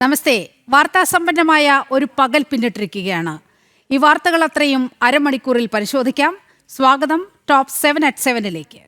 നമസ്തേ. വാർത്താസമ്പന്നമായ ഒരു പകൽ പിന്നിട്ടിരിക്കുകയാണ്. ഈ വാർത്തകൾ അത്രയും അരമണിക്കൂറിൽ പരിശോധിക്കാം. സ്വാഗതം ടോപ്പ് 7 at 7-ലേക്ക്.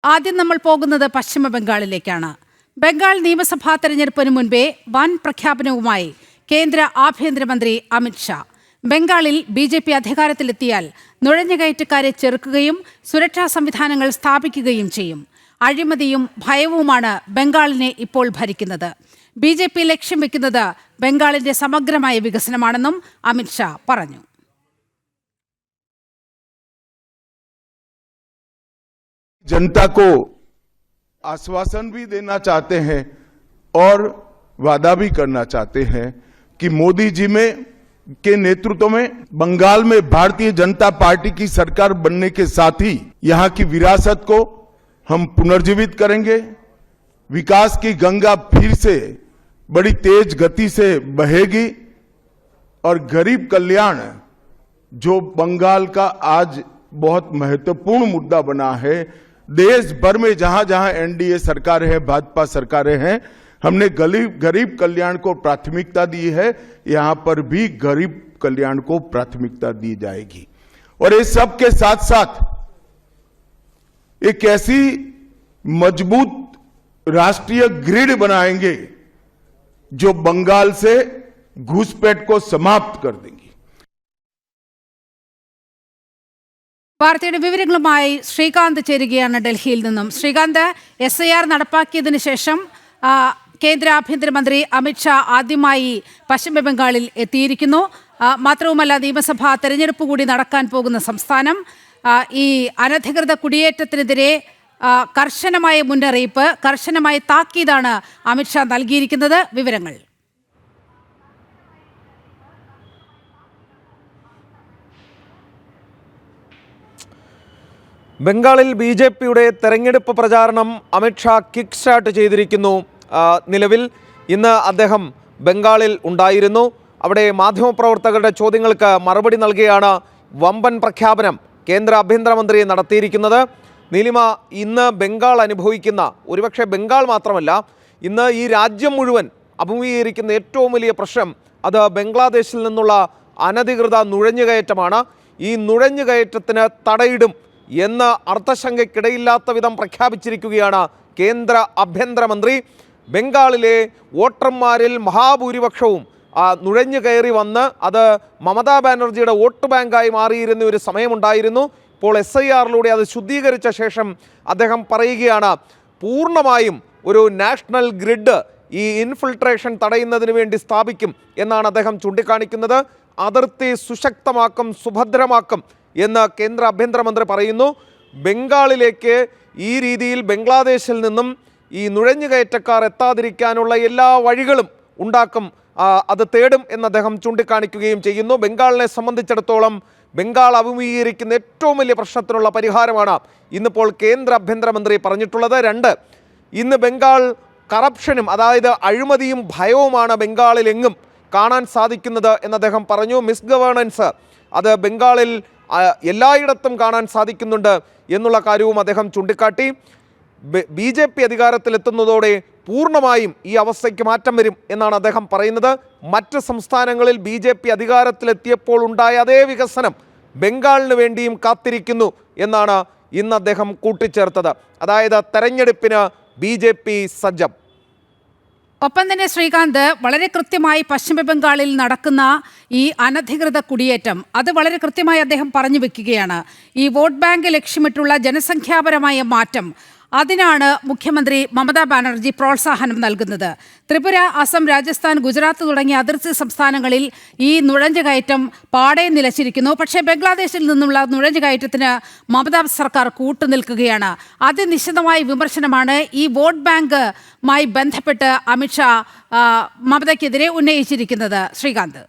ആദ്യം നമ്മൾ പോകുന്നത് പശ്ചിമ ബംഗാളിലേക്കാണ്. ബംഗാൾ നിയമസഭാ തെരഞ്ഞെടുപ്പിന് മുൻപേ വൻ പ്രഖ്യാപനവുമായി കേന്ദ്ര ആഭ്യന്തരമന്ത്രി അമിത്ഷാ. ബംഗാളിൽ BJP അധികാരത്തിലെത്തിയാൽ നുഴഞ്ഞുകയറ്റക്കാരെ ചെറുക്കുകയും സുരക്ഷാ സംവിധാനങ്ങൾ സ്ഥാപിക്കുകയും ചെയ്യും. അഴിമതിയും ഭയവുമാണ് ബംഗാളിനെ ഇപ്പോൾ ഭരിക്കുന്നത്. BJP ലക്ഷ്യം വെക്കുന്നത് ബംഗാളിന്റെ സമഗ്രമായ വികസനമാണെന്നും അമിത്ഷാ പറഞ്ഞു. जनता को आश्वासन भी देना चाहते हैं और वादा भी करना चाहते हैं कि मोदी जी के नेतृत्व में बंगाल में भारतीय जनता पार्टी की सरकार बनने के साथ ही यहां की विरासत को हम पुनर्जीवित करेंगे. विकास की गंगा फिर से बड़ी तेज गति से बहेगी और गरीब कल्याण जो बंगाल का आज बहुत महत्वपूर्ण मुद्दा बना है, देश भर में जहां जहां NDA सरकार है, भाजपा सरकारें हैं, हमने गरीब कल्याण को प्राथमिकता दी है. यहां पर भी गरीब कल्याण को प्राथमिकता दी जाएगी. और इस सब के साथ साथ एक ऐसी मजबूत राष्ट्रीय ग्रिड बनाएंगे जो बंगाल से घुसपैठ को समाप्त कर देंगी. വാർത്തയുടെ വിവരങ്ങളുമായി ശ്രീകാന്ത് ചേരുകയാണ് ഡൽഹിയിൽ നിന്നും. ശ്രീകാന്ത്, SIR നടപ്പാക്കിയതിനു ശേഷം കേന്ദ്ര ആഭ്യന്തരമന്ത്രി അമിത്ഷാ ആദ്യമായി പശ്ചിമ ബംഗാളിൽ എത്തിയിരിക്കുന്നു. മാത്രവുമല്ല, നിയമസഭാ തെരഞ്ഞെടുപ്പ് കൂടി നടക്കാൻ പോകുന്ന സംസ്ഥാനം. ഈ അനധികൃത കുടിയേറ്റത്തിനെതിരെ കർശനമായ മുന്നറിയിപ്പ്, കർശനമായ താക്കീതാണ് അമിത്ഷാ നൽകിയിരിക്കുന്നത്. വിവരങ്ങൾ. ബംഗാളിൽ BJPയുടെ തെരഞ്ഞെടുപ്പ് പ്രചാരണം അമിത്ഷാ കിക്ക് സ്റ്റാർട്ട് ചെയ്തിരിക്കുന്നു. നിലവിൽ ഇന്ന് അദ്ദേഹം ബംഗാളിൽ ഉണ്ടായിരുന്നു. അവിടെ മാധ്യമപ്രവർത്തകരുടെ ചോദ്യങ്ങൾക്ക് മറുപടി നൽകിയാണ് വമ്പൻ പ്രഖ്യാപനം കേന്ദ്ര ആഭ്യന്തരമന്ത്രി നടത്തിയിരിക്കുന്നത്. നീലിമ, ഇന്ന് ബംഗാൾ അനുഭവിക്കുന്ന, ഒരുപക്ഷെ ബംഗാൾ മാത്രമല്ല, ഇന്ന് ഈ രാജ്യം മുഴുവൻ അഭിമുഖീകരിക്കുന്ന ഏറ്റവും വലിയ പ്രശ്നം അത് ബംഗ്ലാദേശിൽ നിന്നുള്ള അനധികൃത നുഴഞ്ഞുകയറ്റമാണ്. ഈ നുഴഞ്ഞുകയറ്റത്തിന് തടയിടും എന്ന് അർത്ഥശങ്കയ്ക്കിടയില്ലാത്ത വിധം പ്രഖ്യാപിച്ചിരിക്കുകയാണ് കേന്ദ്ര ആഭ്യന്തരമന്ത്രി. ബംഗാളിലെ വോട്ടർമാരിൽ മഹാഭൂരിപക്ഷവും നുഴഞ്ഞു കയറി വന്ന് അത് മമതാ ബാനർജിയുടെ വോട്ട് ബാങ്കായി മാറിയിരുന്ന ഒരു സമയമുണ്ടായിരുന്നു. ഇപ്പോൾ SIRലൂടെ അത് ശുദ്ധീകരിച്ച ശേഷം അദ്ദേഹം പറയുകയാണ്, പൂർണ്ണമായും ഒരു നാഷണൽ ഗ്രിഡ് ഈ ഇൻഫിൽട്രേഷൻ തടയുന്നതിന് വേണ്ടി സ്ഥാപിക്കും എന്നാണ് അദ്ദേഹം ചൂണ്ടിക്കാണിക്കുന്നത്. അതിർത്തി സുശക്തമാക്കും, സുഭദ്രമാക്കും എന്ന് കേന്ദ്ര ആഭ്യന്തരമന്ത്രി പറയുന്നു. ബംഗാളിലേക്ക് ഈ രീതിയിൽ ബംഗ്ലാദേശിൽ നിന്നും ഈ നുഴഞ്ഞുകയറ്റക്കാർ എത്താതിരിക്കാനുള്ള എല്ലാ വഴികളും ഉണ്ടാക്കും, അത് തേടും എന്ന് അദ്ദേഹം ചൂണ്ടിക്കാണിക്കുകയും ചെയ്യുന്നു. ബംഗാളിനെ സംബന്ധിച്ചിടത്തോളം ബംഗാൾ അഭിമുഖീകരിക്കുന്ന ഏറ്റവും വലിയ പ്രശ്നത്തിനുള്ള പരിഹാരമാണ് ഇന്നിപ്പോൾ കേന്ദ്ര ആഭ്യന്തരമന്ത്രി പറഞ്ഞിട്ടുള്ളത്. 2, ഇന്ന് ബംഗാൾ കറപ്ഷനും, അതായത് അഴിമതിയും ഭയവുമാണ് ബംഗാളിലെങ്ങും കാണാൻ സാധിക്കുന്നത് എന്ന് അദ്ദേഹം പറഞ്ഞു. മിസ് ഗവേണൻസ് അത് ബംഗാളിൽ എല്ലായിടത്തും കാണാൻ സാധിക്കുന്നുണ്ട് എന്നുള്ള കാര്യവും അദ്ദേഹം ചൂണ്ടിക്കാട്ടി. BJP അധികാരത്തിലെത്തുന്നതോടെ പൂർണ്ണമായും ഈ അവസ്ഥയ്ക്ക് മാറ്റം വരും എന്നാണ് അദ്ദേഹം പറയുന്നത്. മറ്റ് സംസ്ഥാനങ്ങളിൽ BJP അധികാരത്തിലെത്തിയപ്പോൾ ഉണ്ടായ അതേ വികസനം ബംഗാളിന് വേണ്ടിയും കാത്തിരിക്കുന്നു എന്നാണ് ഇന്ന് അദ്ദേഹം കൂട്ടിച്ചേർത്തത്. അതായത് തെരഞ്ഞെടുപ്പിന് BJP സജ്ജം. ഒപ്പം തന്നെ ശ്രീകാന്ത്, വളരെ കൃത്യമായി പശ്ചിമ ബംഗാളിൽ നടക്കുന്ന ഈ അനധികൃത കുടിയേറ്റം അത് വളരെ കൃത്യമായി അദ്ദേഹം പറഞ്ഞു വെക്കുകയാണ്. ഈ വോട്ട് ബാങ്ക് ലക്ഷ്യമിട്ടുള്ള ജനസംഖ്യാപരമായ മാറ്റം, അതിനാണ് മുഖ്യമന്ത്രി മമതാ ബാനർജി പ്രോത്സാഹനം നൽകുന്നത്. ത്രിപുര, അസം, രാജസ്ഥാൻ, ഗുജറാത്ത് തുടങ്ങിയ അതിർത്തി സംസ്ഥാനങ്ങളിൽ ഈ നുഴഞ്ഞുകയറ്റം പാടെ നിലച്ചിരിക്കുന്നു. പക്ഷേ ബംഗ്ലാദേശിൽ നിന്നുള്ള നുഴഞ്ഞുകയറ്റത്തിന് മമതാ സർക്കാർ കൂട്ടുനിൽക്കുകയാണ്. അതിനിശിതമായ വിമർശനമാണ് ഈ വോട്ട് ബാങ്കുമായി ബന്ധപ്പെട്ട് അമിത്ഷാ മമതയ്ക്കെതിരെ ഉന്നയിച്ചിരിക്കുന്നത്. ശ്രീകാന്ത്.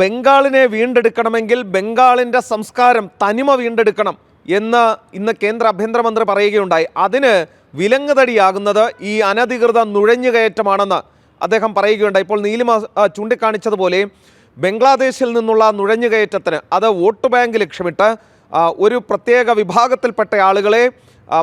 ബംഗാളിനെ വീണ്ടെടുക്കണമെങ്കിൽ ബംഗാളിൻ്റെ സംസ്കാരം, തനിമ വീണ്ടെടുക്കണം എന്ന് ഇന്ന് കേന്ദ്ര ആഭ്യന്തരമന്ത്രി പറയുകയുണ്ടായി. അതിന് വിലങ്ങുതടിയാകുന്നത് ഈ അനധികൃത നുഴഞ്ഞുകയറ്റമാണെന്ന് അദ്ദേഹം പറയുകയുണ്ട്. ഇപ്പോൾ നീലിമ ചൂണ്ടിക്കാണിച്ചതുപോലെ ബംഗ്ലാദേശിൽ നിന്നുള്ള നുഴഞ്ഞുകയറ്റത്തിന് അത് വോട്ട് ബാങ്ക് ലക്ഷ്യമിട്ട് ഒരു പ്രത്യേക വിഭാഗത്തിൽപ്പെട്ട ആളുകളെ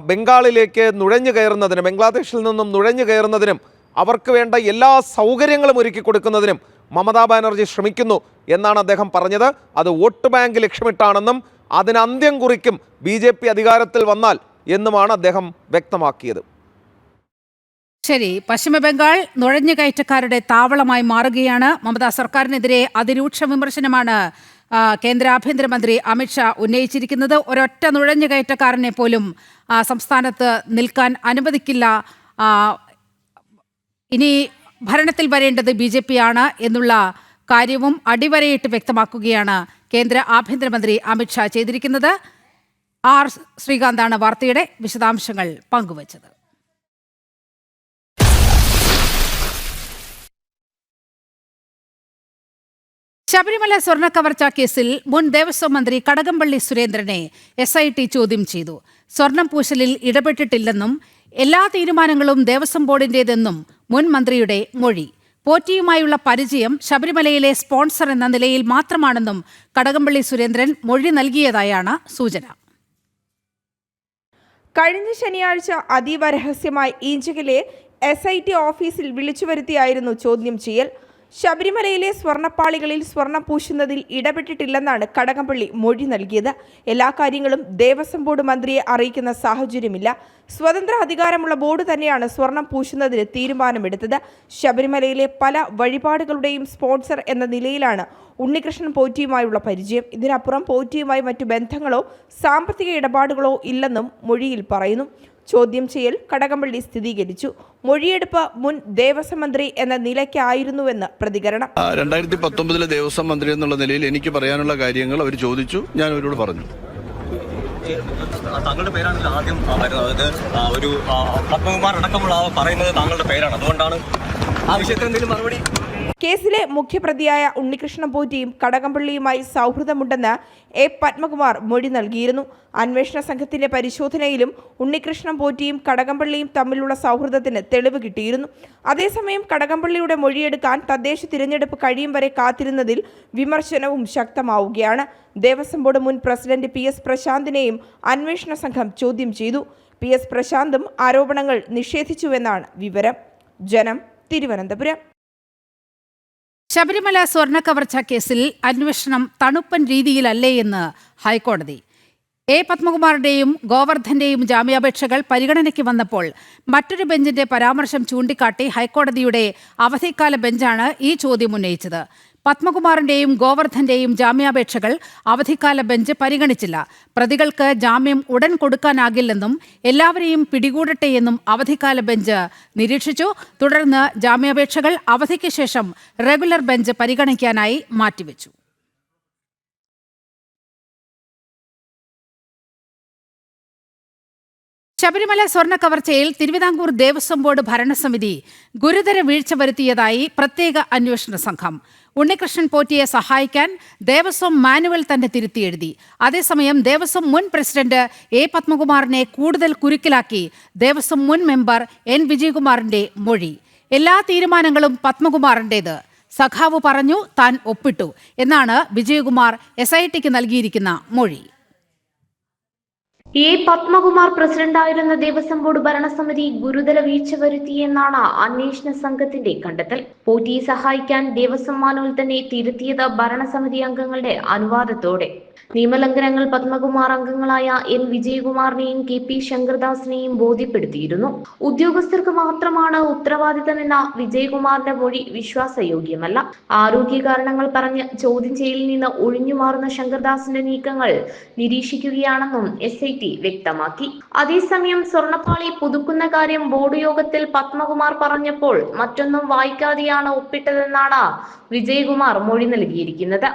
ബംഗാളിലേക്ക് നുഴഞ്ഞു കയറുന്നതിനും ബംഗ്ലാദേശിൽ നിന്നും നുഴഞ്ഞു കയറുന്നതിനും അവർക്ക് വേണ്ട എല്ലാ സൗകര്യങ്ങളും ഒരുക്കി കൊടുക്കുന്നതിനും മമതാ ബാനർജി ശ്രമിക്കുന്നു എന്നാണ് അദ്ദേഹം പറഞ്ഞത്. അത് വോട്ട് ബാങ്ക് ലക്ഷ്യമിട്ടാണെന്നും അതിന് അന്ത്യം കുറിക്കും BJP അധികാരത്തിൽ വന്നാൽ എന്നുമാണ് അദ്ദേഹം വ്യക്തമാക്കിയത്. ശരി, പശ്ചിമബംഗാൾ നുഴഞ്ഞുകയറ്റക്കാരുടെ താവളമായി മാറുകയാണ്. മമതാ സർക്കാരിനെതിരെ അതിരൂക്ഷ വിമർശനമാണ് കേന്ദ്ര ആഭ്യന്തരമന്ത്രി അമിത്ഷാ ഉന്നയിച്ചിരിക്കുന്നത്. ഒരൊറ്റ നുഴഞ്ഞുകയറ്റക്കാരനെ പോലും സംസ്ഥാനത്ത് നിൽക്കാൻ അനുവദിക്കില്ല. ഇനി ഭരണത്തിൽ വരേണ്ടത് BJP ആണ് എന്നുള്ള കാര്യവും അടിവരയിട്ട് വ്യക്തമാക്കുകയാണ് കേന്ദ്ര ആഭ്യന്തരമന്ത്രി അമിത്ഷാ ചെയ്തിരിക്കുന്നത്. R. ശ്രീകാന്താണ് വാർത്തയുടെ വിശദാംശങ്ങൾ പങ്കുവച്ചത്. ശബരിമല സ്വർണ്ണ കവർച്ചാ കേസിൽ മുൻ ദേവസ്വം മന്ത്രി കടകംപള്ളി സുരേന്ദ്രനെ SIT ചോദ്യം ചെയ്തു. സ്വർണം പൂശലിൽ ഇടപെട്ടിട്ടില്ലെന്നും എല്ലാ തീരുമാനങ്ങളും ദേവസ്വം ബോർഡിന്റേതെന്നും മുൻ മന്ത്രിയുടെ മൊഴി. പോറ്റിയുമായുള്ള പരിചയം ശബരിമലയിലെ സ്പോൺസർ എന്ന നിലയിൽ മാത്രമാണെന്നും കടകംപള്ളി സുരേന്ദ്രൻ മൊഴി നൽകിയതായാണ് സൂചന. കഴിഞ്ഞ ശനിയാഴ്ച അതീവ രഹസ്യമായി ഈഞ്ചകിലെ SIT ഓഫീസിൽ വിളിച്ചുവരുത്തിയായിരുന്നു ചോദ്യം ചെയ്യൽ. ശബരിമലയിലെ സ്വർണ്ണപ്പാളികളിൽ സ്വർണം പൂശുന്നതിൽ ഇടപെട്ടിട്ടില്ലെന്നാണ് കടകംപള്ളി മൊഴി നൽകിയത്. എല്ലാ കാര്യങ്ങളും ദേവസ്വം ബോർഡ് മന്ത്രിയെ അറിയിക്കുന്ന സാഹചര്യമില്ല. സ്വതന്ത്ര അധികാരമുള്ള ബോർഡ് തന്നെയാണ് സ്വർണം പൂശുന്നതിന് തീരുമാനമെടുത്തത്. ശബരിമലയിലെ പല വഴിപാടുകളുടെയും സ്പോൺസർ എന്ന നിലയിലാണ് ഉണ്ണികൃഷ്ണൻ പോറ്റിയുമായുള്ള പരിചയം. ഇതിനപ്പുറം പോറ്റിയുമായി മറ്റു ബന്ധങ്ങളോ സാമ്പത്തിക ഇടപാടുകളോ ഇല്ലെന്നും മൊഴിയിൽ പറയുന്നു. ചോദ്യം ചെയ്യൽ കടകംപള്ളി സ്ഥിരീകരിച്ചു. മൊഴിയെടുപ്പ് മുൻ ദേവസ്വം മന്ത്രി എന്ന നിലയ്ക്കായിരുന്നുവെന്ന് പ്രതികരണം. 2019 ദേവസ്വം മന്ത്രി എന്നുള്ള നിലയിൽ എനിക്ക് പറയാനുള്ള കാര്യങ്ങൾ അവർ ചോദിച്ചു, ഞാൻ അവരോട് പറഞ്ഞു. താങ്കളുടെ പേരാണെങ്കിൽ ആദ്യം വരുന്നത്, ഒരു പത്മകുമാർ അടക്കമുള്ള പറയുന്നത് താങ്കളുടെ പേരാണ്. അതുകൊണ്ടാണ് ആ വിഷയത്തിൽ എന്തെങ്കിലും മറുപടി? കേസിലെ മുഖ്യപ്രതിയായ ഉണ്ണികൃഷ്ണൻ പോറ്റിയും കടകംപള്ളിയുമായി സൗഹൃദമുണ്ടെന്ന് A. പത്മകുമാർ മൊഴി നൽകിയിരുന്നു. അന്വേഷണ സംഘത്തിന്റെ പരിശോധനയിലും ഉണ്ണികൃഷ്ണൻ പോറ്റിയും കടകംപള്ളിയും തമ്മിലുള്ള സൗഹൃദത്തിന് തെളിവ് കിട്ടിയിരുന്നു. അതേസമയം കടകംപള്ളിയുടെ മൊഴിയെടുക്കാൻ തദ്ദേശ തിരഞ്ഞെടുപ്പ് കഴിയും വരെ കാത്തിരുന്നതിൽ വിമർശനവും ശക്തമാവുകയാണ്. ദേവസ്വം ബോർഡ് മുൻ പ്രസിഡന്റ് PS പ്രശാന്തിനെയും അന്വേഷണ സംഘം ചോദ്യം ചെയ്തു. PS പ്രശാന്തും ആരോപണങ്ങൾ നിഷേധിച്ചുവെന്നാണ് വിവരം. ജനം, തിരുവനന്തപുരം. ശബരിമല സ്വർണ്ണ കവർച്ചാ കേസിൽ അന്വേഷണം തണുപ്പൻ രീതിയിലല്ലേ എന്ന് ഹൈക്കോടതി. A. പത്മകുമാറിന്റെയും ഗോവർദ്ധന്റെയും ജാമ്യാപേക്ഷകൾ പരിഗണനയ്ക്ക് വന്നപ്പോൾ മറ്റൊരു ബെഞ്ചിന്റെ പരാമർശം ചൂണ്ടിക്കാട്ടി ഹൈക്കോടതിയുടെ അവധിക്കാല ബെഞ്ചാണ് ഈ ചോദ്യം ഉന്നയിച്ചത്. പത്മകുമാറിന്റെയും ഗോവർദ്ധന്റെയും ജാമ്യാപേക്ഷകൾ അവധിക്കാല ബെഞ്ച് പരിഗണിച്ചില്ല. പ്രതികൾക്ക് ജാമ്യം ഉടൻ കൊടുക്കാനാകില്ലെന്നും എല്ലാവരെയും പിടികൂടട്ടെയെന്നും അവധിക്കാല ബെഞ്ച് നിരീക്ഷിച്ചു. തുടർന്ന് ജാമ്യാപേക്ഷകൾ അവധിക്ക് ശേഷം റെഗുലർ ബെഞ്ച് പരിഗണിക്കാനായി മാറ്റിവെച്ചു. ശബരിമല സ്വർണ്ണ കവർച്ചയിൽ തിരുവിതാംകൂർ ദേവസ്വം ബോർഡ് ഭരണസമിതി ഗുരുതര വീഴ്ച വരുത്തിയതായി പ്രത്യേക അന്വേഷണ സംഘം. ഉണ്ണികൃഷ്ണൻ പോറ്റിയെ സഹായിക്കാൻ ദേവസ്വം മാനുവൽ തന്നെ തിരുത്തിയെഴുതി. അതേസമയം ദേവസ്വം മുൻ പ്രസിഡന്റ് A. പത്മകുമാറിനെ കൂടുതൽ കുരുക്കിലാക്കി ദേവസ്വം മുൻ മെമ്പർ N. വിജയകുമാറിന്റെ മൊഴി. എല്ലാ തീരുമാനങ്ങളും പത്മകുമാറിന്റേത്. സഖാവ് പറഞ്ഞു, താൻ ഒപ്പിട്ടു എന്നാണ് വിജയകുമാർ SITക്ക് നൽകിയിരിക്കുന്ന മൊഴി. A. പത്മകുമാർ പ്രസിഡന്റായിരുന്ന ദേവസ്വം ബോർഡ് ഭരണസമിതി ഗുരുതര വീഴ്ച വരുത്തിയെന്നാണ് അന്വേഷണ സംഘത്തിന്റെ കണ്ടെത്തൽ. പോറ്റിയെ സഹായിക്കാൻ ദേവസ്വം മാനുവൽ തന്നെ തിരുത്തിയത് ഭരണസമിതി അംഗങ്ങളുടെ അനുവാദത്തോടെ. നിയമലംഘനങ്ങൾ പത്മകുമാർ അംഗങ്ങളായ N. വിജയകുമാറിനെയും KP ശങ്കർദാസിനെയും ബോധ്യപ്പെടുത്തിയിരുന്നു. ഉദ്യോഗസ്ഥർക്ക് മാത്രമാണ് ഉത്തരവാദിത്തമെന്ന വിജയകുമാറിന്റെ മൊഴി വിശ്വാസയോഗ്യമല്ല. ആരോഗ്യ കാരണങ്ങൾ പറഞ്ഞ് ചോദ്യം ചെയ്യലിൽ നിന്ന് ഒഴിഞ്ഞുമാറുന്ന ശങ്കർദാസിന്റെ നീക്കങ്ങൾ നിരീക്ഷിക്കുകയാണെന്നും SIT വ്യക്തമാക്കി. അതേസമയം സ്വർണ്ണപ്പാളി പുതുക്കുന്ന കാര്യം ബോർഡ് യോഗത്തിൽ പത്മകുമാർ പറഞ്ഞപ്പോൾ മറ്റൊന്നും വായിക്കാതെയാണ് ഒപ്പിട്ടതെന്നാണ് വിജയകുമാർ മൊഴി നൽകിയിരിക്കുന്നത്.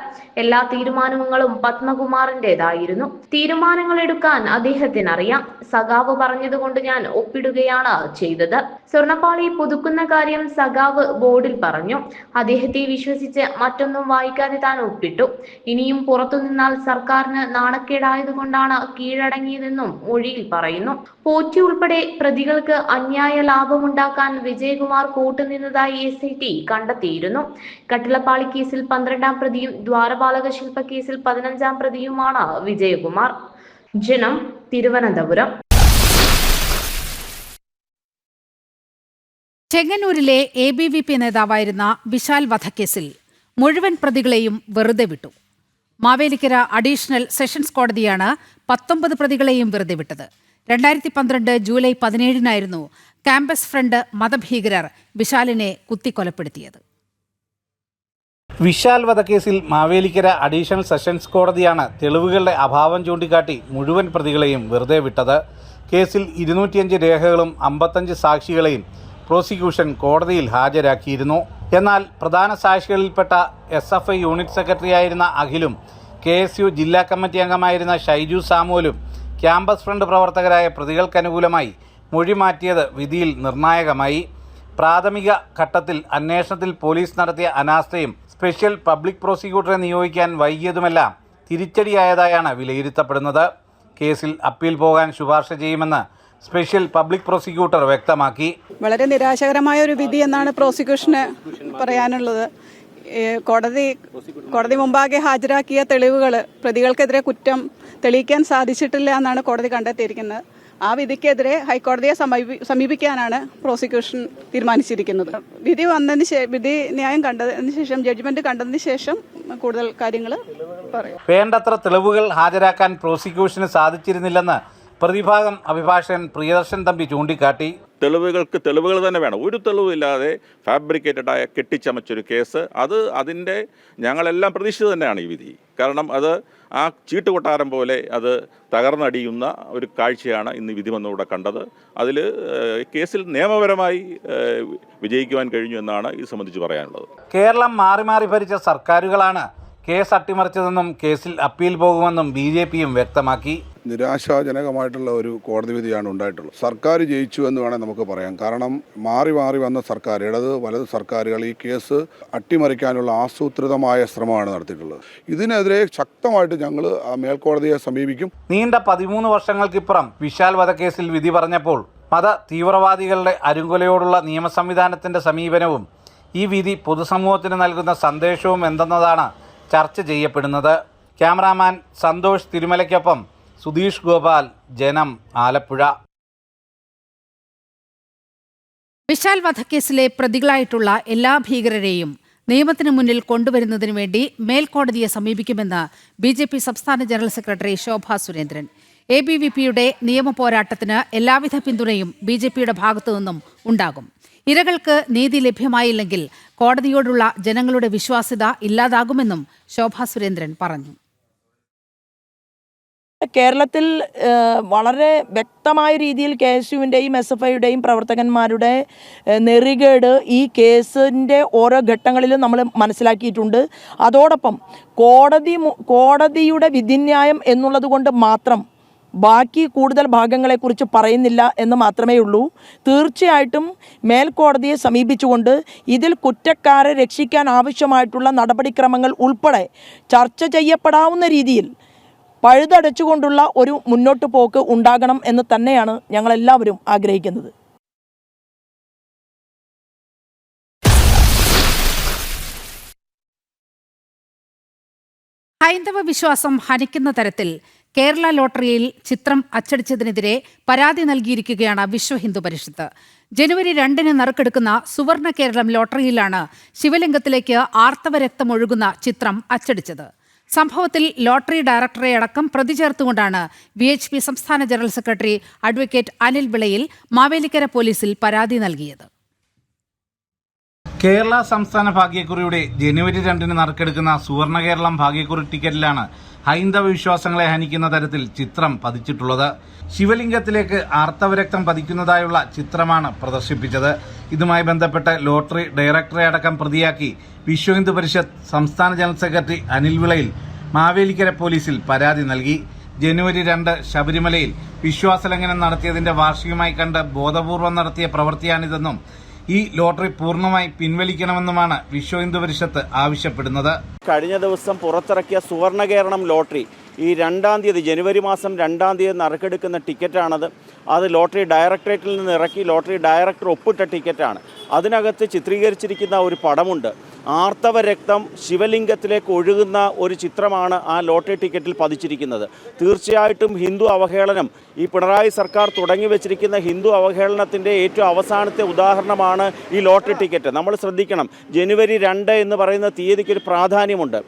എല്ലാ തീരുമാനങ്ങളും പത്മകുമാറിന്റേതായിരുന്നു. തീരുമാനങ്ങൾ എടുക്കാൻ അദ്ദേഹത്തിന് അറിയാം. സഖാവ് പറഞ്ഞതുകൊണ്ട് ഞാൻ ഒപ്പിടുകയാണ് ചെയ്തത്. സ്വർണ്ണപ്പാളി പുതുക്കുന്ന കാര്യം സഖാവ് ബോർഡിൽ പറഞ്ഞു. അദ്ദേഹത്തെ വിശ്വസിച്ച് മറ്റൊന്നും വായിക്കാതെ താൻ ഒപ്പിട്ടു. ഇനിയും പുറത്തു നിന്നാൽ സർക്കാരിന് നാണക്കേടായതുകൊണ്ടാണ് കീഴടങ്ങിയത് നടത്തിയതെന്നും മൊഴിയിൽ പറയുന്നു. പോറ്റി ഉൾപ്പെടെ പ്രതികൾക്ക് അന്യായ ലാഭമുണ്ടാക്കാൻ വിജയകുമാർ കൂട്ടുനിന്നതായി SIT കണ്ടെത്തിയിരുന്നു. കട്ടിളപ്പാളി കേസിൽ 12-ാം പ്രതിയും ദ്വാരപാലക ശില്പ കേസിൽ 15-ാം പ്രതിയുമാണ് വിജയകുമാർ. ജനം, തിരുവനന്തപുരം. ചെങ്ങന്നൂരിലെ ABVP നേതാവായിരുന്ന വിശാൽ വധക്കേസിൽ മുഴുവൻ പ്രതികളെയും വെറുതെ വിട്ടു. മാവേലിക്കര അഡീഷണൽ സെഷൻസ് കോടതിയാണ് 19 പ്രതികളെയും വെറുതെ വിട്ടത്. 2012 ജൂലൈ 17-നായിരുന്നു ക്യാമ്പസ് ഫ്രണ്ട് മതഭീകരർ വിശാലിനെ കുത്തിക്കൊലപ്പെടുത്തിയത്. വിശാൽ വധക്കേസിൽ മാവേലിക്കര അഡീഷണൽ സെഷൻസ് കോടതിയാണ് തെളിവുകളുടെ അഭാവം ചൂണ്ടിക്കാട്ടി മുഴുവൻ പ്രതികളെയും വെറുതെ വിട്ടത്. കേസിൽ 205 രേഖകളും 55 സാക്ഷികളെയും പ്രോസിക്യൂഷൻ കോടതിയിൽ ഹാജരാക്കിയിരുന്നു. എന്നാൽ പ്രധാന സാക്ഷികളിൽപ്പെട്ട SFI യൂണിറ്റ് സെക്രട്ടറിയായിരുന്ന അഖിലും KSU ജില്ലാ കമ്മിറ്റി അംഗമായിരുന്ന ഷൈജു സാമുവലും ക്യാമ്പസ് ഫ്രണ്ട് പ്രവർത്തകരായ പ്രതികൾക്കനുകൂലമായി മൊഴി മാറ്റിയത് വിധിയിൽ നിർണായകമായി. പ്രാഥമിക ഘട്ടത്തിൽ അന്വേഷണത്തിൽ പോലീസ് നടത്തിയ അനാസ്ഥയും സ്പെഷ്യൽ പബ്ലിക് പ്രോസിക്യൂട്ടറെ നിയോഗിക്കാൻ വൈകിയതുമെല്ലാം തിരിച്ചടിയായതായാണ് വിലയിരുത്തപ്പെടുന്നത്. കേസിൽ അപ്പീൽ പോകാൻ ശുപാർശ ചെയ്യുമെന്ന് സ്പെഷ്യൽ പബ്ലിക് പ്രോസിക്യൂട്ടർ വ്യക്തമാക്കി. വളരെ നിരാശകരമായ ഒരു വിധി എന്നാണ് പ്രോസിക്യൂഷന് പറയാനുള്ളത്. കോടതി മുമ്പാകെ ഹാജരാക്കിയ തെളിവുകൾ പ്രതികൾക്കെതിരെ കുറ്റം തെളിയിക്കാൻ സാധിച്ചിട്ടില്ല എന്നാണ് കോടതി കണ്ടെത്തിയിരിക്കുന്നത്. ആ വിധിക്കെതിരെ ഹൈക്കോടതിയെ സമീപിക്കാനാണ് പ്രോസിക്യൂഷൻ തീരുമാനിച്ചിരിക്കുന്നത്. വിധി ന്യായം കണ്ടതിന് ശേഷം, ജഡ്ജ്മെന്റ് കണ്ടതിന് ശേഷം കൂടുതൽ കാര്യങ്ങൾ പറയും. വേണ്ടത്ര തെളിവുകൾ ഹാജരാക്കാൻ പ്രോസിക്യൂഷന് സാധിച്ചിരുന്നില്ലെന്ന് പ്രതിഭാഗം അഭിഭാഷകൻ പ്രിയദർശൻ തമ്പി ചൂണ്ടിക്കാട്ടി. തെളിവുകൾക്ക് തെളിവുകൾ തന്നെ വേണം. ഒരു തെളിവില്ലാതെ ഫാബ്രിക്കേറ്റഡായ കെട്ടിച്ചമച്ചൊരു കേസ്, അതിൻ്റെ ഞങ്ങളെല്ലാം പ്രതീക്ഷിച്ചത് തന്നെയാണ് ഈ വിധി. കാരണം അത് ആ ചീട്ടുകൊട്ടാരം പോലെ അത് തകർന്നടിയുന്ന ഒരു കാഴ്ചയാണ് ഇന്ന് വിധി വന്നുകൂടെ കണ്ടത്. അതിൽ കേസിൽ നിയമപരമായി വിജയിക്കുവാൻ കഴിഞ്ഞു എന്നാണ് ഇത് സംബന്ധിച്ച് പറയാനുള്ളത്. കേരളം മാറി മാറി ഭരിച്ച സർക്കാരുകളാണ് കേസ് അട്ടിമറിച്ചതെന്നും കേസിൽ അപ്പീൽ പോകുമെന്നും BJPയും വ്യക്തമാക്കി. നിരാശാജനകമായിട്ടുള്ള ഒരു കോടതി വിധിയാണ് ഉണ്ടായിട്ടുള്ളത്. സർക്കാർ ജയിച്ചു എന്ന് വേണേൽ നമുക്ക് പറയാം. കാരണം മാറി മാറി വന്ന സർക്കാർ, ഇടത് വലത് സർക്കാരുകൾ ഈ കേസ് അട്ടിമറിക്കാനുള്ള ആസൂത്രിതമായ ശ്രമമാണ് നടത്തിയിട്ടുള്ളത്. ഇതിനെതിരെ ശക്തമായിട്ട് ഞങ്ങൾ മേൽക്കോടതിയെ സമീപിക്കും. നീണ്ട 13 വർഷങ്ങൾക്കിപ്പുറം വിശാൽ വധക്കേസിൽ വിധി പറഞ്ഞപ്പോൾ മത തീവ്രവാദികളുടെ അരുങ്കൊലയോടുള്ള നിയമ സംവിധാനത്തിന്റെ സമീപനവും ഈ വിധി പൊതുസമൂഹത്തിന് നൽകുന്ന സന്ദേശവും എന്തെന്നതാണ് ചർച്ച ചെയ്യപ്പെടുന്നത്. ക്യാമറാമാൻ സന്തോഷ് തിരുമലയ്ക്കൊപ്പം സുധീഷ് ഗോപാൽ, ജനം, ആലപ്പുഴ. വിശാൽ വധക്കേസിലെ പ്രതികളായിട്ടുള്ള എല്ലാ ഭീകരരെയും നിയമത്തിന് മുന്നിൽ കൊണ്ടുവരുന്നതിനു വേണ്ടി മേൽക്കോടതിയെ സമീപിക്കുമെന്ന് BJP സംസ്ഥാന ജനറൽ സെക്രട്ടറി ശോഭാ സുരേന്ദ്രൻ. ABVPയുടെ നിയമ പോരാട്ടത്തിന് എല്ലാവിധ പിന്തുണയും BJPയുടെ ഭാഗത്തു നിന്നും ഉണ്ടാകും. ഇരകൾക്ക് നീതി ലഭ്യമായില്ലെങ്കിൽ കോടതിയോടുള്ള ജനങ്ങളുടെ വിശ്വാസ്യത ഇല്ലാതാകുമെന്നും ശോഭാ സുരേന്ദ്രൻ പറഞ്ഞു. കേരളത്തിൽ വളരെ വ്യക്തമായ രീതിയിൽ KSUവിൻ്റെയും SFIയുടെയും പ്രവർത്തകന്മാരുടെ നെറികേട് ഈ കേസിൻ്റെ ഓരോ ഘട്ടങ്ങളിലും നമ്മൾ മനസ്സിലാക്കിയിട്ടുണ്ട്. അതോടൊപ്പം കോടതിയുടെ വിധിന്യായം എന്നുള്ളത് കൊണ്ട് മാത്രം ബാക്കി കൂടുതൽ ഭാഗങ്ങളെക്കുറിച്ച് പറയുന്നില്ല എന്ന് മാത്രമേ ഉള്ളൂ. തീർച്ചയായിട്ടും മേൽക്കോടതിയെ സമീപിച്ചുകൊണ്ട് ഇതിൽ കുറ്റക്കാരെ രക്ഷിക്കാൻ ആവശ്യമായിട്ടുള്ള നടപടിക്രമങ്ങൾ ഉൾപ്പെടെ ചർച്ച ചെയ്യപ്പെടാവുന്ന രീതിയിൽ പഴുതടച്ചുകൊണ്ടുള്ള ഒരു മുന്നോട്ട് പോക്ക് ഉണ്ടാകണം എന്ന് തന്നെയാണ് ഞങ്ങളെല്ലാവരും ആഗ്രഹിക്കുന്നത്. ഹൈന്ദവ വിശ്വാസം ഹനിക്കുന്ന തരത്തിൽ കേരള ലോട്ടറിയിൽ ചിത്രം അച്ചടിച്ചതിനെതിരെ പരാതി നൽകിയിരിക്കുകയാണ് വിശ്വ ഹിന്ദു പരിഷത്ത്. ജനുവരി 2-ന് നറുക്കെടുക്കുന്ന സുവർണ കേരളം ലോട്ടറിയിലാണ് ശിവലിംഗത്തിലേക്ക് ആർത്തവ രക്തം ഒഴുകുന്ന ചിത്രം അച്ചടിച്ചത്. സംഭവത്തിൽ ലോട്ടറി ഡയറക്ടറെ അടക്കം പ്രതി ചേർത്തുകൊണ്ടാണ് VHP സംസ്ഥാന ജനറൽ സെക്രട്ടറി അഡ്വക്കേറ്റ് അനിൽ വിളയിൽ മാവേലിക്കര പോലീസിൽ പരാതി നൽകിയത്. കേരള സംസ്ഥാന ഭാഗ്യക്കുറിയുടെ ജനുവരി 2-ന് നറുക്കെടുക്കുന്ന സുവർണ കേരളം ഭാഗ്യക്കുറി ടിക്കറ്റിലാണ് ഹൈന്ദവ വിശ്വാസങ്ങളെ ഹനിക്കുന്ന തരത്തിൽ ചിത്രം പതിച്ചിട്ടുള്ളത്. ശിവലിംഗത്തിലേക്ക് ആർത്തവരക്തം പതിക്കുന്നതായുള്ള ചിത്രമാണ് പ്രദർശിപ്പിച്ചത്. ഇതുമായി ബന്ധപ്പെട്ട് ലോട്ടറി ഡയറക്ടറെ അടക്കം പ്രതിയാക്കി വിശ്വ ഹിന്ദു പരിഷത്ത് സംസ്ഥാന ജനറൽ സെക്രട്ടറി അനിൽ വിളയിൽ മാവേലിക്കര പോലീസിൽ പരാതി നൽകി. ജനുവരി 2 ശബരിമലയിൽ വിശ്വാസലംഘനം നടത്തിയതിന്റെ വാർഷികമായി കണ്ട് ബോധപൂർവം നടത്തിയ പ്രവൃത്തിയാണിതെന്നും ഈ ലോട്ടറി പൂർണ്ണമായി പിൻവലിക്കണമെന്നുമാണ് വിശ്വ ഹിന്ദു പരിഷത്ത് ആവശ്യപ്പെടുന്നത്. കഴിഞ്ഞ ദിവസം പുറത്തിറക്കിയ സുവർണ കേരളം ലോട്ടറി ഈ 2-ാം തീയതി ജനുവരി മാസം 2-ാം തീയതി നറുക്കെടുക്കുന്ന ടിക്കറ്റാണത്. അത് ലോട്ടറി ഡയറക്ടറേറ്റിൽ നിന്ന് ഇറക്കി ലോട്ടറി ഡയറക്ടർ ഒപ്പിട്ട ടിക്കറ്റാണ്. അതിനകത്ത് ചിത്രീകരിച്ചിരിക്കുന്ന ഒരു പടമുണ്ട്. ആർത്തവ രക്തം ശിവലിംഗത്തിലേക്ക് ഒഴുകുന്ന ഒരു ചിത്രമാണ് ആ ലോട്ടറി ടിക്കറ്റിൽ പതിച്ചിരിക്കുന്നത്. തീർച്ചയായിട്ടും ഹിന്ദു അവഹേളനം, ഈ പിണറായി സർക്കാർ തുടങ്ങി വെച്ചിരിക്കുന്ന ഹിന്ദു അവഹേളനത്തിൻ്റെ ഏറ്റവും അവസാനത്തെ ഉദാഹരണമാണ് ഈ ലോട്ടറി ടിക്കറ്റ്. നമ്മൾ ശ്രദ്ധിക്കണം, ജനുവരി 2 എന്ന് പറയുന്ന തീയതിക്കൊരു പ്രാധാന്യമുണ്ട്.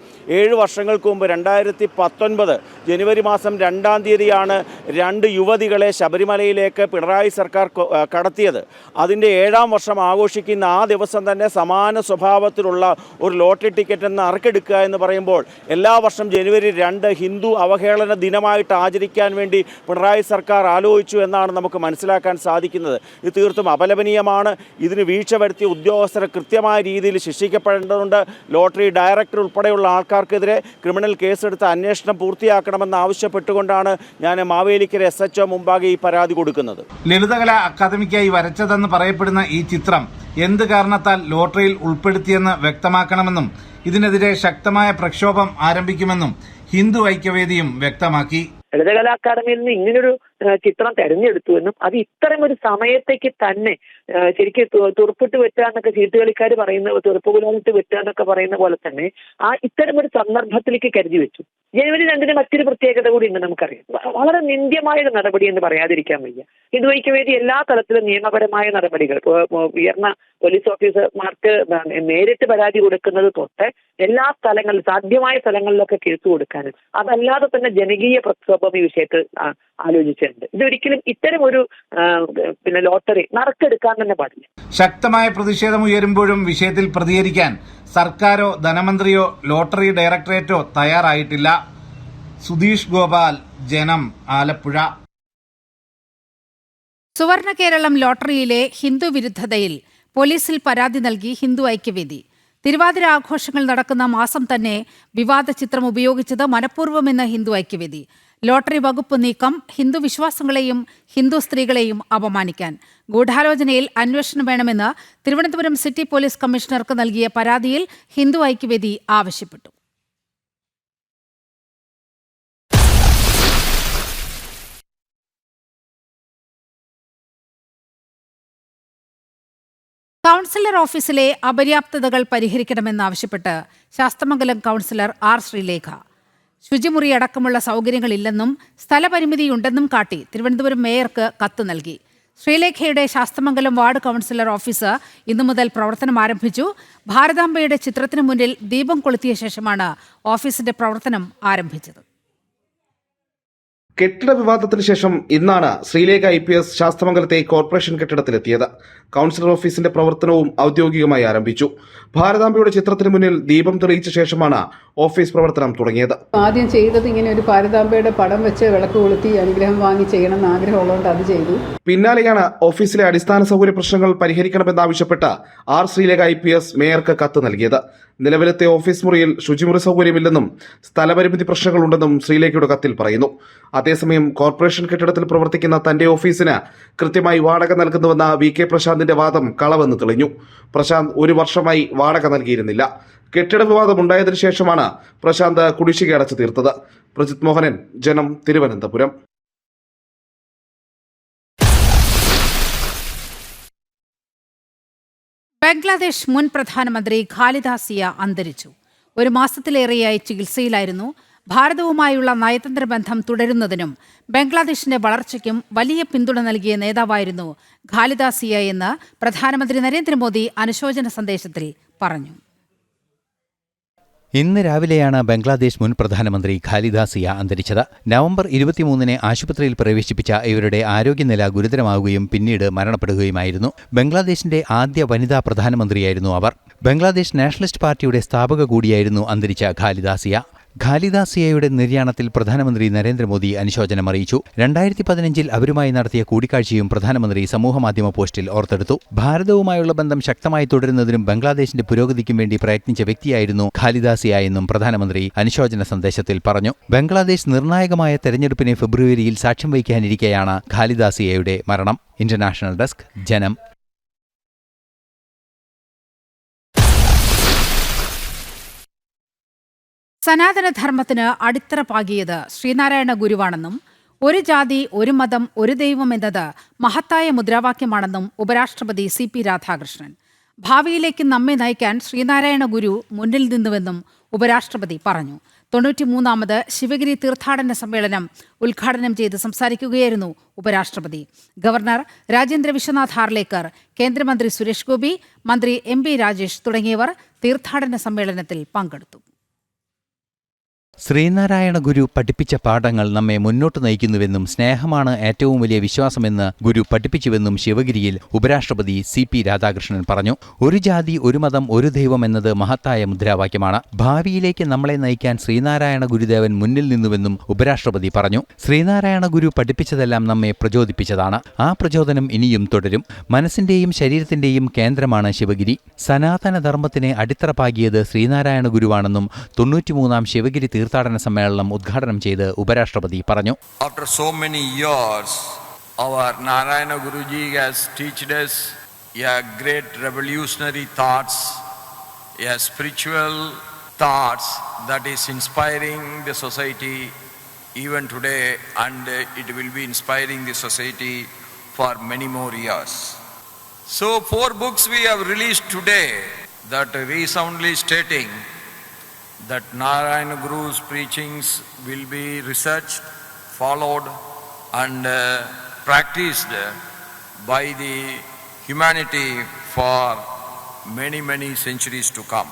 7 വർഷങ്ങൾക്ക് മുമ്പ് 2019 ജനുവരി മാസം 2-ാം തീയതിയാണ് 2 യുവതികളെ ശബരിമലയിലേക്ക് പിണറായി സർക്കാർ കടത്തിയത്. അതിൻ്റെ 7-ാം വർഷം ആഘോഷിക്കുന്ന ആ ദിവസം തന്നെ സമാന സ്വഭാവത്തിലുള്ള ഒരു ലോട്ടറി ടിക്കറ്റ് നറുക്കെടുക്കുക എന്ന് പറയുമ്പോൾ എല്ലാ വർഷം ജനുവരി 2 ഹിന്ദു അവഹേളന ദിനമായിട്ട് ആചരിക്കാൻ വേണ്ടി പിണറായി സർക്കാർ ആലോചിച്ചു എന്നാണ് നമുക്ക് മനസ്സിലാക്കാൻ സാധിക്കുന്നത്. ഇത് തീർത്തും അപലപനീയമാണ്. ഇതിന് വീഴ്ച വരുത്തിയ ഉദ്യോഗസ്ഥരെ കൃത്യമായ രീതിയിൽ ശിക്ഷിക്കപ്പെടേണ്ടതുണ്ട്. ലോട്ടറി ഡയറക്ടർ ഉൾപ്പെടെയുള്ള ആൾക്കാർക്കെതിരെ ക്രിമിനൽ കേസെടുത്ത് അന്വേഷണം പൂർത്തിയാക്കണമെന്ന് ആവശ്യപ്പെട്ടുകൊണ്ടാണ് ഞാൻ മാവേലിക്കര SHO മുമ്പാകെ ഈ പരാതി കൊടുക്കുന്നത്. ലളിതകലാ അക്കാദമിക്കായി വരച്ചതെന്ന് പറയപ്പെടുന്ന ഈ ചിത്രം എന്ത് കാരണത്താൽ ലോട്ടറിയിൽ ഉൾപ്പെടുത്തിയെന്ന് വ്യക്തമാക്കണമെന്നും ഇതിനെതിരെ ശക്തമായ പ്രക്ഷോഭം ആരംഭിക്കുമെന്നും ഹിന്ദു ഐക്യവേദിയും വ്യക്തമാക്കി. ലളിതകലാ അക്കാദമിയിൽ നിന്ന് ഇങ്ങനൊരു ചിത്രം തെരഞ്ഞെടുത്തു എന്നും അത് ഇത്തരം ഒരു സമയത്തേക്ക് തന്നെ ശരിക്കും തുറപ്പിട്ട് വെട്ടുക എന്നൊക്കെ ചീട്ടുകളിക്കാർ പറയുന്ന തുറപ്പുകുലാനിട്ട് വെട്ടുക എന്നൊക്കെ പറയുന്ന പോലെ തന്നെ ഇത്തരം ഒരു സന്ദർഭത്തിലേക്ക് കരുതി വെച്ചു. ജനുവരി 2 മറ്റൊരു പ്രത്യേകത കൂടി ഉണ്ട് നമുക്കറിയാം. വളരെ നിന്ദ്യമായ ഒരു നടപടി എന്ന് പറയാതിരിക്കാൻ വയ്യ. ഹിന്ദു ഐക്യവേദി എല്ലാ തലത്തിലും നിയമപരമായ നടപടികൾ, ഉയർന്ന പോലീസ് ഓഫീസർമാർക്ക് നേരിട്ട് പരാതി കൊടുക്കുന്നത് തൊട്ട് എല്ലാ സ്ഥലങ്ങളിലും സാധ്യമായ സ്ഥലങ്ങളിലൊക്കെ കേസ് കൊടുക്കാനും, അതല്ലാതെ തന്നെ ജനകീയ പ്രക്ഷോഭം ഈ വിഷയത്തിൽ ആലോചിച്ചിട്ടുണ്ട്. ഇതൊരിക്കലും ഇത്തരം ഒരു ലോട്ടറി നറുക്കെടുക്കാൻ തന്നെ പാടില്ല. ശക്തമായ പ്രതിഷേധം ഉയരുമ്പോഴും വിഷയത്തിൽ പ്രതികരിക്കാൻ സർക്കാരോ ധനമന്ത്രിയോ ലോട്ടറി ഡയറക്ടറേറ്റോ തയ്യാറായിട്ടില്ല. സുധീഷ് ഗോപാൽ, ജനം, ആലപ്പുഴ. സുവർണ കേരളം ലോട്ടറിയിലെ ഹിന്ദു വിരുദ്ധതയിൽ പോലീസിൽ പരാതി നൽകി ഹിന്ദു ഐക്യവേദി. തിരുവാതിര ആഘോഷങ്ങൾ നടക്കുന്ന മാസം തന്നെ വിവാദ ചിത്രം ഉപയോഗിച്ചത് മനഃപൂർവ്വമെന്ന് ഹിന്ദു ഐക്യവേദി. ലോട്ടറി വകുപ്പ് നീക്കം ഹിന്ദു വിശ്വാസങ്ങളെയും ഹിന്ദു സ്ത്രീകളെയും അപമാനിക്കാൻ. ഗൂഢാലോചനയിൽ അന്വേഷണം വേണമെന്ന് തിരുവനന്തപുരം സിറ്റി പോലീസ് കമ്മീഷണർക്ക് നൽകിയ പരാതിയിൽ ഹിന്ദു ഐക്യവേദി ആവശ്യപ്പെട്ടു. കൗൺസിലർ ഓഫീസിലെ അപര്യാപ്തതകൾ പരിഹരിക്കണമെന്നാവശ്യപ്പെട്ട് ശാസ്തമംഗലം കൗൺസിലർ R. ശ്രീലേഖ. ശുചിമുറി അടക്കമുള്ള സൗകര്യങ്ങളില്ലെന്നും സ്ഥലപരിമിതിയുണ്ടെന്നും കാട്ടി തിരുവനന്തപുരം മേയർക്ക് കത്ത് നൽകി. ശ്രീലേഖയുടെ ശാസ്തമംഗലം വാർഡ് കൗൺസിലർ ഓഫീസ് ഇന്നു മുതൽ പ്രവർത്തനം ആരംഭിച്ചു. ഭാരതാംബയുടെ ചിത്രത്തിനു മുന്നിൽ ദീപം കൊളുത്തിയ ശേഷമാണ് ഓഫീസിന്റെ പ്രവർത്തനം ആരംഭിച്ചത്. കെട്ടിട വിവാദത്തിന് ശേഷം ഇന്നാണ് ശ്രീലേഖ IPS ശാസ്തമംഗലത്തെ കോർപ്പറേഷൻ കെട്ടിടത്തിലെത്തിയത്. കൗൺസിലർ ഓഫീസിന്റെ പ്രവർത്തനവും ഔദ്യോഗികമായി ആരംഭിച്ചു. ഭാരതാംബയുടെ ചിത്രത്തിന് മുന്നിൽ ദീപം തെളിയിച്ച ശേഷമാണ് ഓഫീസ് പ്രവർത്തനം തുടങ്ങിയത്. ആദ്യം ചെയ്തത് ഇങ്ങനെ ഒരു ഭാരതാംബയുടെ പടം വെച്ച് വിളക്ക് കൊളുത്തി അനുഗ്രഹം വാങ്ങി ചെയ്യണമെന്ന് ആഗ്രഹമുള്ളതുകൊണ്ട് അത് ചെയ്തു. പിന്നാലെയാണ് ഓഫീസിലെ അടിസ്ഥാന സൗകര്യ പ്രശ്നങ്ങൾ പരിഹരിക്കണമെന്നാവശ്യപ്പെട്ട് R. ശ്രീലേഖ IPS മേയർക്ക് കത്ത് നൽകിയത്. നിലവിലത്തെ ഓഫീസ് മുറിയിൽ ശുചിമുറി സൗകര്യമില്ലെന്നും സ്ഥലപരിമിതി പ്രശ്നങ്ങളുണ്ടെന്നും ശ്രീലേഖയുടെ കത്തിൽ പറയുന്നു. അതേസമയം കോർപ്പറേഷൻ കെട്ടിടത്തിൽ പ്രവർത്തിക്കുന്ന തന്റെ ഓഫീസിന് കൃത്യമായി വാടക നൽകുന്നുവെന്ന VK പ്രശാന്തിന്റെ വാദം കളവെന്ന് തെളിഞ്ഞു. പ്രശാന്ത് 1 വർഷമായി വാടക നൽകിയിരുന്നില്ല. കെട്ടിട വിവാദം ഉണ്ടായതിനു ശേഷമാണ് പ്രശാന്ത് കുടിശ്ശിക അടച്ചു തീർത്തത്. പ്രജിത് മോഹനൻ, ജനം, തിരുവനന്തപുരം. ബംഗ്ലാദേശ് മുൻ പ്രധാനമന്ത്രി ഖാലിദ സിയ അന്തരിച്ചു. 1 മാസത്തിലേറെയായി ചികിത്സയിലായിരുന്നു. ഭാരതവുമായുള്ള നയതന്ത്ര ബന്ധം തുടരുന്നതിനും ബംഗ്ലാദേശിന്റെ വളർച്ചയ്ക്കും വലിയ പിന്തുണ നൽകിയ നേതാവായിരുന്നു ഖാലിദ സിയ എന്ന് പ്രധാനമന്ത്രി നരേന്ദ്രമോദി അനുശോചന സന്ദേശത്തിൽ പറഞ്ഞു. ഇന്ന് രാവിലെയാണ് ബംഗ്ലാദേശ് മുൻ പ്രധാനമന്ത്രി ഖാലിദ സിയ അന്തരിച്ചത്. നവംബർ 23-ന് ആശുപത്രിയിൽ പ്രവേശിപ്പിച്ച ഇവരുടെ ആരോഗ്യനില ഗുരുതരമാവുകയും പിന്നീട് മരണപ്പെടുകയുമായിരുന്നു. ബംഗ്ലാദേശിന്റെ ആദ്യ വനിതാ പ്രധാനമന്ത്രിയായിരുന്നു അവർ. ബംഗ്ലാദേശ് നാഷണലിസ്റ്റ് പാർട്ടിയുടെ സ്ഥാപക കൂടിയായിരുന്നു അന്തരിച്ച ഖാലിദ സിയ. ഖാലിദ സിയയുടെ നിര്യാണത്തിൽ പ്രധാനമന്ത്രി നരേന്ദ്രമോദി അനുശോചനം അറിയിച്ചു. 2015-ൽ അവരുമായി നടത്തിയ കൂടിക്കാഴ്ചയും പ്രധാനമന്ത്രി സമൂഹമാധ്യമ പോസ്റ്റിൽ ഓർത്തെടുത്തു. ഭാരതവുമായുള്ള ബന്ധം ശക്തമായി തുടരുന്നതിനും ബംഗ്ലാദേശിന്റെ പുരോഗതിക്കും വേണ്ടി പ്രയത്നിച്ച വ്യക്തിയായിരുന്നു ഖാലിദ സിയ എന്നും പ്രധാനമന്ത്രി അനുശോചന സന്ദേശത്തിൽ പറഞ്ഞു. ബംഗ്ലാദേശ് നിർണായകമായ തെരഞ്ഞെടുപ്പിനെ ഫെബ്രുവരിയിൽ സാക്ഷ്യം വഹിക്കാനിരിക്കെയാണ് ഖാലിദ സിയയുടെ മരണം. ഇന്റർനാഷണൽ ഡെസ്ക്, ജനം. സനാതനധർമ്മത്തിന് അടിത്തറ പാകിയത് ശ്രീനാരായണ ഗുരുവാണെന്നും ഒരു ജാതി ഒരു മതം ഒരു ദൈവം എന്നത് മഹത്തായ മുദ്രാവാക്യമാണെന്നും ഉപരാഷ്ട്രപതി CP രാധാകൃഷ്ണൻ. ഭാവിയിലേക്ക് നമ്മെ നയിക്കാൻ ശ്രീനാരായണ ഗുരു മുന്നിൽ നിന്നുവെന്നും ഉപരാഷ്ട്രപതി പറഞ്ഞു. 93ാമത് ശിവഗിരി തീർത്ഥാടന സമ്മേളനം ഉദ്ഘാടനം ചെയ്ത് സംസാരിക്കുകയായിരുന്നു ഉപരാഷ്ട്രപതി. ഗവർണർ രാജേന്ദ്ര വിശ്വനാഥ് ഹാർലേക്കർ, കേന്ദ്രമന്ത്രി സുരേഷ് ഗോപി, മന്ത്രി MB രാജേഷ് തുടങ്ങിയവർ തീർത്ഥാടന സമ്മേളനത്തിൽ പങ്കെടുത്തു. ശ്രീനാരായണ ഗുരു പഠിപ്പിച്ച പാഠങ്ങൾ നമ്മെ മുന്നോട്ട് നയിക്കുന്നുവെന്നും സ്നേഹമാണ് ഏറ്റവും വലിയ വിശ്വാസമെന്ന് ഗുരു പഠിപ്പിച്ചുവെന്നും ശിവഗിരിയിൽ ഉപരാഷ്ട്രപതി CP രാധാകൃഷ്ണൻ പറഞ്ഞു. ഒരു ജാതി ഒരു മതം ഒരു ദൈവം എന്നത് മഹത്തായ മുദ്രാവാക്യമാണ്. ഭാവിയിലേക്ക് നമ്മളെ നയിക്കാൻ ശ്രീനാരായണ ഗുരുദേവൻ മുന്നിൽ നിന്നുവെന്നും ഉപരാഷ്ട്രപതി പറഞ്ഞു. ശ്രീനാരായണ ഗുരു പഠിപ്പിച്ചതെല്ലാം നമ്മെ പ്രചോദിപ്പിച്ചതാണ്. ആ പ്രചോദനം ഇനിയും തുടരും. മനസ്സിന്റെയും ശരീരത്തിന്റെയും കേന്ദ്രമാണ് ശിവഗിരി. സനാതനധർമ്മത്തിന് അടിത്തറ പാകിയത് ശ്രീനാരായണ ഗുരുവാണെന്നും 93ാം ശിവഗിരി തീർത്ഥാടന സമ്മേളനം ഉദ്ഘാടനം ചെയ്ത് ഉപരാഷ്ട്രപതി പറഞ്ഞു. After so many years, our Narayana Guruji has taught us a great revolutionary thoughts, a spiritual thoughts that is inspiring the society even today, and it will be inspiring the society for many more years. So 4 books we have released today that resoundly stating that Narayana Guru's preachings will be researched, followed and practiced by the humanity for many centuries to come.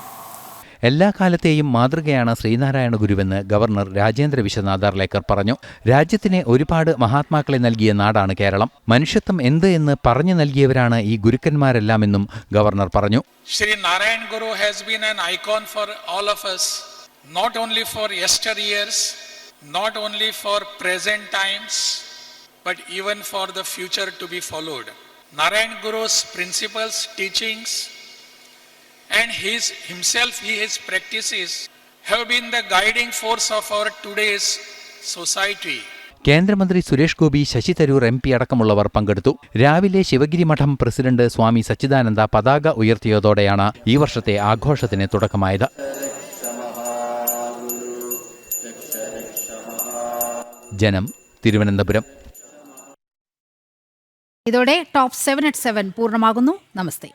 എല്ലാ കാലത്തെയും മാതൃകയാണ് Sreenarayana ഗുരുവെന്ന് governor Rajendra Vishwanath Arlekar പറഞ്ഞു. രാജ്യത്തിന് ഒരുപാട് മഹാത്മാക്കളെ നൽകിയ നാടാണ് കേരളം. മനുഷ്യത്വം എന്ത് എന്ന് പറഞ്ഞു നൽകിയവരാണ് ഈ ഗുരുക്കന്മാരെല്ലാമെന്നും ഗവർണർ പറഞ്ഞു. Shri Narayan Guru has been an icon for all of us, not only for yesteryears, not only for present times, but even for the future to be followed. Narayan Guru's principles, teachings, and his practices have been the guiding force of our today's society. കേന്ദ്രമന്ത്രി Suresh Gopi, Sasi Tharoor MP അടക്കമുള്ളവർ പങ്കെടുത്തു. രാവിലെ ശിവഗിരി മഠം president സ്വാമി സച്ചിദാനന്ദ പതാക ഉയർത്തിയതോടെയാണ് ഈ വർഷത്തെ ആഘോഷത്തിന് തുടക്കമായത്. ജനം, തിരുവനന്തപുരം. ഇതോടെ ടോപ്പ് 7 at 7 പൂർണ്ണമാകുന്നു. നമസ്തേ.